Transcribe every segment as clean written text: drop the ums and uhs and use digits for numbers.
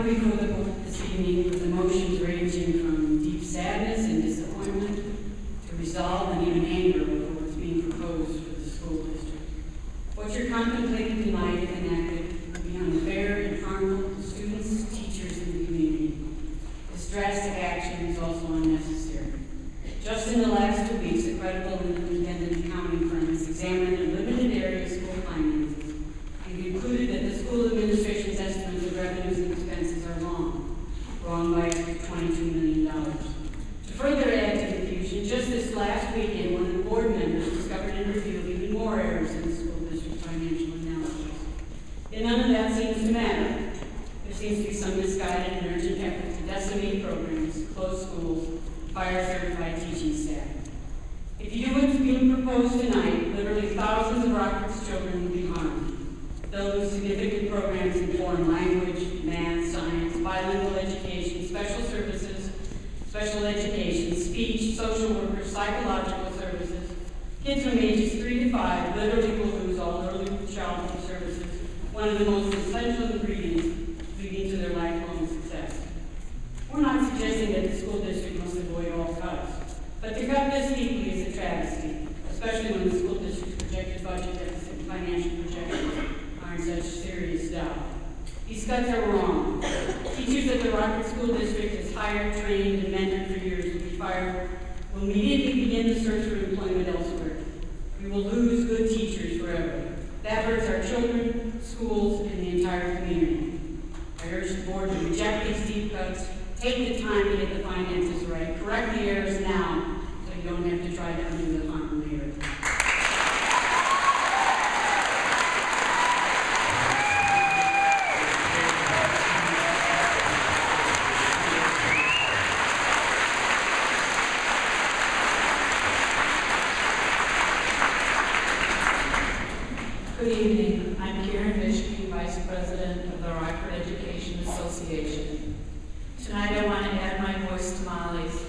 come before the board this evening with emotions ranging from deep sadness and disappointment to resolve and even anger over what's being proposed for the school district. What you're contemplating tonight, if enacted, will be unfair and harmful to students, teachers, and the community. This drastic action is also unnecessary. Just in the last 2 weeks, a credible and independent accounting firm has examined a limited area of school finances and concluded that the school administration's estimates of revenues and expenses are wrong by $22 million. To further add to confusion, just this last weekend, one of the board members discovered and revealed even more errors in the school district's financial analysis. And none of that seems to matter. There seems to be some misguided and urgent effort to decimate programs, close schools, fire certified teaching staff. If you do what's being proposed tonight, literally thousands of Rockford's children will be harmed. They'll lose significant programs in foreign language, math, science, bilingual education, special services, special education, speech, social workers, psychological services. Kids from ages 3 to 5 literally will lose all early childhood services, one of the most essential ingredients leading to their lifelong success. We're not suggesting that the school district must avoid all cuts, but to cut this deeply is a travesty, especially when the school district's projected budget deficit and financial projections are in such serious doubt. These cuts are wrong. Teachers at the Rockford School District has hired, trained, and mentored for years will be fired, will immediately begin the search for employment elsewhere. We will lose good teachers forever. That hurts our children, schools, and the entire community. I urge the board to reject these deep cuts. Take the time to get the finances right. Correct the errors now so you don't have to try to undo the harm later. Good evening. I'm Beishcke, Vice President of the Rockford Education Association. Tonight I want to add my voice to Molly's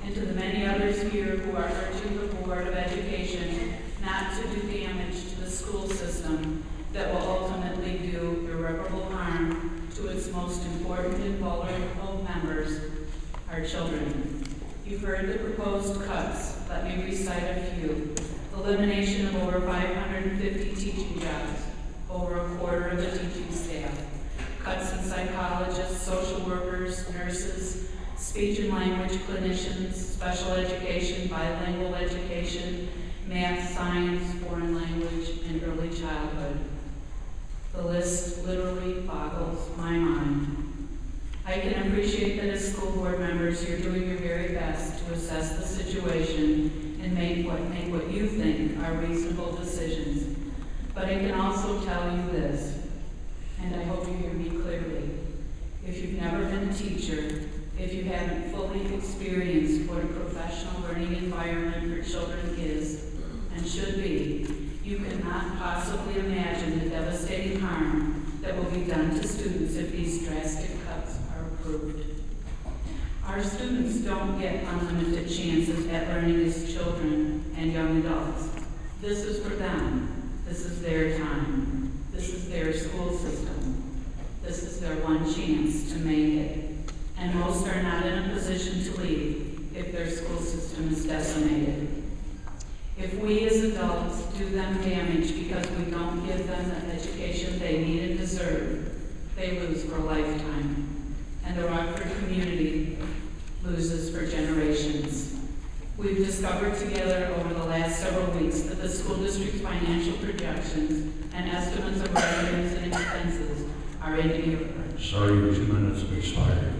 and to the many others here who are urging the Board of Education not to do damage to the school system that will ultimately do irreparable harm to its most important and vulnerable members, our children. You've heard the proposed cuts. Let me recite a few. Elimination of over 550 teaching jobs, over a quarter of the teaching staff. Cuts in psychologists, social workers, nurses, speech and language clinicians, special education, bilingual education, math, science, foreign language, and early childhood. The list literally boggles my mind. I can appreciate that as school board members, you're doing your very best to assess the situation and make what you think are reasonable decisions. But I can also tell you this, and I hope you hear me clearly. If you've never been a teacher, if you haven't fully experienced what a professional learning environment for children is and should be, you cannot possibly imagine the devastating harm that will be done to students if these drastic cuts are approved. Our students don't get unlimited chances at learning as children and young adults. This is for them. This is their time. This is their school system. This is their one chance to make it. And most are not in a position to leave if their school system is decimated. If we as adults do them damage because we don't give them the education they need and deserve, they lose for a lifetime. And the Rockford community loses for generations. We've discovered together over the last several weeks that the school district's financial projections and estimates of revenues and expenses are in error. Sorry, your 2 minutes have expired.